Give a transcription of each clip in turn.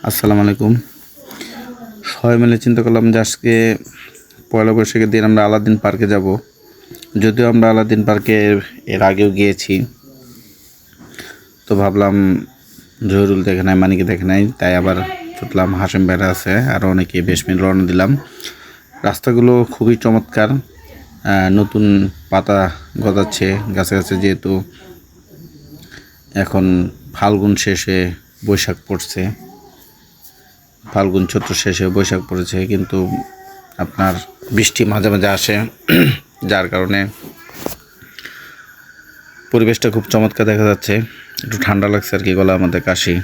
আসসালামু আলাইকুম। সবাই মিলে চিন্তা করলাম যে আজকে পয়লা বৈশাখের দিন আমরা আলাদিন পার্কে যাব। যদিও আমরা আলাদিন পার্কে এর আগেও গিয়েছি, তো ভাবলাম জহিরুল দেখে নাই, মানিকে দেখে নাই, তাই আবার ছুটলাম। হাসেম ভাইরা আছে, আরও অনেকে, বেশ মিনিট রওনা দিলাম। রাস্তাগুলো খুবই চমৎকার, নতুন পাতা গজাচ্ছে গাছে গাছে, যেহেতু এখন ফাল্গুন শেষে বৈশাখ পড়ছে, ফাল্গুন চৈত্র শেষে বৈশাখ পড়েছে, কিন্তু আপনার বৃষ্টি মাঝে মাঝে আসে, যার কারণে পরিবেশটা খুব চমৎকার দেখা যাচ্ছে। একটু ঠান্ডা লাগছে আর কি, গলা আমাদের কাশি।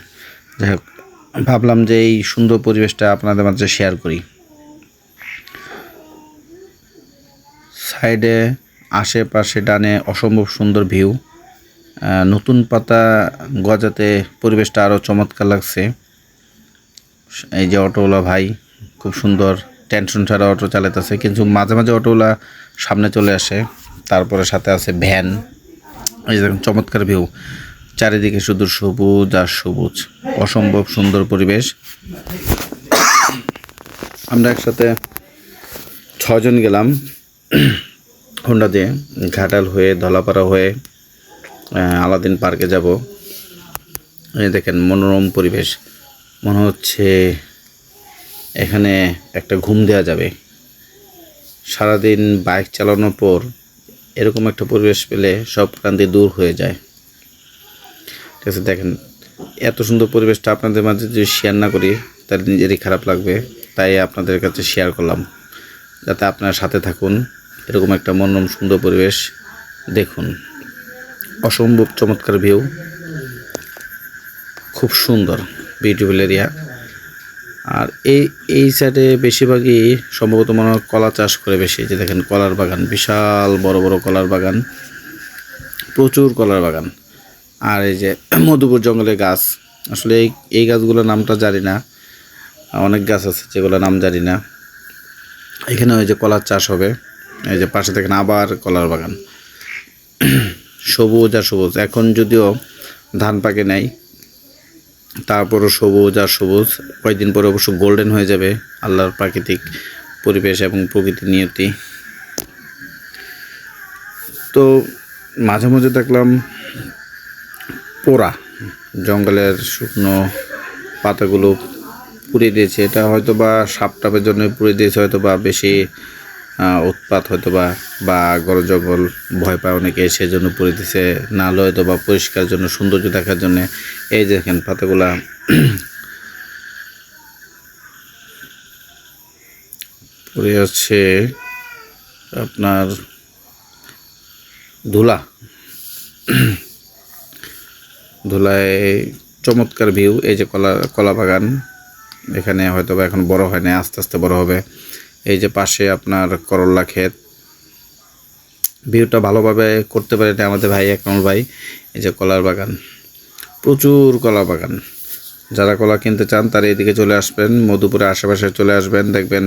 যাই হোক, ভাবলাম যে এই সুন্দর পরিবেশটা আপনাদের মাঝে শেয়ার করি। সাইডে আশেপাশে ডানে অসম্ভব সুন্দর ভিউ, নতুন পাতা গজাতে পরিবেশটা আরও চমৎকার লাগছে। এই যে অটোওয়ালা ভাই খুব সুন্দর টেনশন ছাড়া অটো চালাতেছে, কিন্তু মাঝে মাঝে অটোওয়ালা সামনে চলে আসে। তারপরে সাথে আছে ভ্যান। এই যে চমৎকার ভিউ, চারিদিকে শুধু সবুজ আর সবুজ, অসম্ভব সুন্দর পরিবেশ। আমরা একসাথে 6 জন গেলাম হোন্ডা দিয়ে, ঘাটাল হয়ে ধলাপাড়া হয়ে আলাদিন পার্কে যাব। এই দেখেন মনোরম পরিবেশ, মনে হচ্ছে এখানে একটা ঘুম দেওয়া যাবে। সারাদিন বাইক চালানোর পর এরকম একটা পরিবেশ পেলে সব ক্লান্তি দূর হয়ে যায়। ঠিক আছে, দেখেন এত সুন্দর পরিবেশটা আপনাদের মাঝে যদি শেয়ার না করি তাহলে নিজেরই খারাপ লাগবে, তাই আপনাদের কাছে শেয়ার করলাম, যাতে আপনারা সাথে থাকুন। এরকম একটা মনোরম সুন্দর পরিবেশ দেখুন, অসম্ভব চমৎকার ভিউ, খুব সুন্দর বিউটিফুল এরিয়া। আর এই সাইডে বেশিরভাগই সম্ভবত মনে হয় কলা চাষ করে বেশি। যে দেখেন কলার বাগান, বিশাল বড় বড় কলার বাগান, প্রচুর কলার বাগান। আর এই যে মধুপুর জঙ্গলের গাছ, আসলে এই গাছগুলোর নামটা জানি না, অনেক গাছ আছে যেগুলো নাম জানি না। এখানে ওই যে কলার চাষ হবে, এই যে পাশে দেখেন আবার কলার বাগান, সবুজ আর সবুজ। এখন যদিও ধান পাকে নাই, তারপরও সবুজ আর সবুজ। কয়েকদিন পরে অবশ্য গোল্ডেন হয়ে যাবে, আল্লাহর প্রাকৃতিক পরিবেশ এবং প্রকৃতির নিয়তি। তো মাঝে মাঝে দেখলাম পোড়া জঙ্গলের শুকনো পাতাগুলো পুড়িয়ে দিয়েছে। এটা হয়তো বা সাপ টাপের জন্য পুড়িয়ে দিয়েছে, হয়তো বা বেশি উৎপাত, হয়তো বা গড় জঙ্গল ভয় পায় অনেকে, সেজন্য পুড়িয়ে দিয়েছে। নাহলে হয়তো বা পরিষ্কার জন্য, সৌন্দর্য দেখার জন্য। এই দেখেন পাতাগুলা পড়ে যাচ্ছে, আপনার ধুলায় চমৎকার ভিউ। এই যে কলা বাগান, এখানে হয়তো বা এখন বড় হয় না, আস্তে আস্তে বড় হবে। এই যে পাশে আপনার করল্লা ক্ষেত, ভিউটা ভালোভাবে করতে পারে না আমাদের ভাই একমল ভাই। এই যে কলার বাগান, প্রচুর কলা বাগান। যারা কলা কিনতে চান তারা এদিকে চলে আসবেন, মধুপুরের আশেপাশে চলে আসবেন, দেখবেন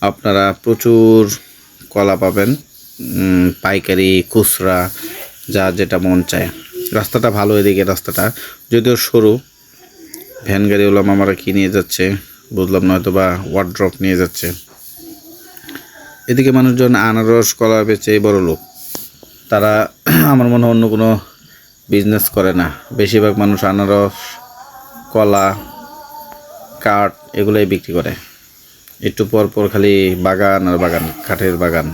আপনারা প্রচুর কলা পাবেন, পাইকারি, খুচরা, যা যেটা মন চায়। রাস্তাটা ভালো, এদিকে রাস্তাটা যদিও সরু। ভ্যান গাড়িওয়ালা মামারা কি নিয়ে যাচ্ছে বুঝলাম না, হয়তো বা ওয়ার্ড্রপ নিয়ে যাচ্ছে। এদিকে মানুষজন আনারস কলা বেচে বড় লোক, তারা আমার মনে হয় অন্য কোনো বিজনেস করে না। বেশিরভাগ মানুষ আনারস, কলা, কাঠ এগুলোই বিক্রি করে। একটু পর পর খালি বাগান আর বাগান, কাঠের বাগান।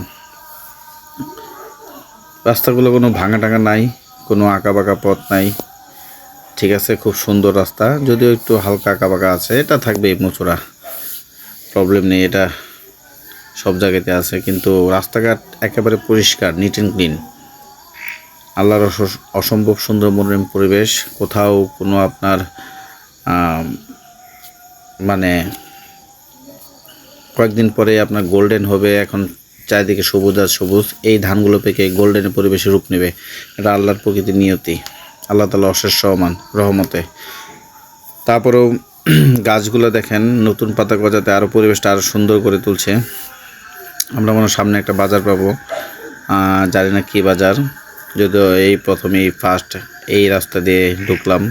রাস্তাগুলো কোনো ভাঙা টাঙা নাই, কোনো আঁকা বাঁকা পথ নাই, ঠিক আছে, খুব সুন্দর রাস্তা। যদিও একটু হালকা আঁকা বাঁকা আছে, এটা থাকবেই, মোচড়া, প্রবলেম নেই, এটা সব জায়গাতে আছে। কিন্তু রাস্তাঘাট একেবারে পরিষ্কার, নিট অ্যান্ড ক্লিন। আল্লাহর অসম্ভব সুন্দর মনোরম পরিবেশ। কোথাও কোনো আপনার মানে কয়েকদিন পরে আপনার গোল্ডেন হবে, এখন চারিদিকে সবুজ আর সবুজ। এই ধানগুলো পেকে গোল্ডেনের পরিবেশে রূপ নেবে, এটা আল্লাহর প্রকৃতির নিয়তি, আল্লাহ তাআলা অশেষ রহমতে। তারপরেও গাছগুলো দেখেন নতুন পাতা গজাতে আরও পরিবেশটা আরও সুন্দর করে তুলছে। আমরা মনে হয় সামনে একটা বাজার পাবো, জানি না কী বাজার, যদিও এই প্রথমেই ফার্স্ট এই রাস্তা দিয়ে ঢুকলাম।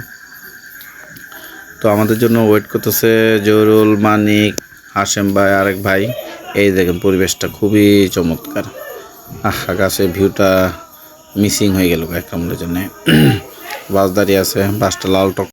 তো আমাদের জন্য ওয়েট করতেছে জহুরুল, মানিক, হাশেম ভাই, আরেক ভাই। এই দেখেন পরিবেশটা খুবই চমৎকার। গাছের ভিউটা মিসিং হয়ে গেল এক কামড়ের জন্য। বাস দাঁড়িয়ে আছে, বাসটা লাল টক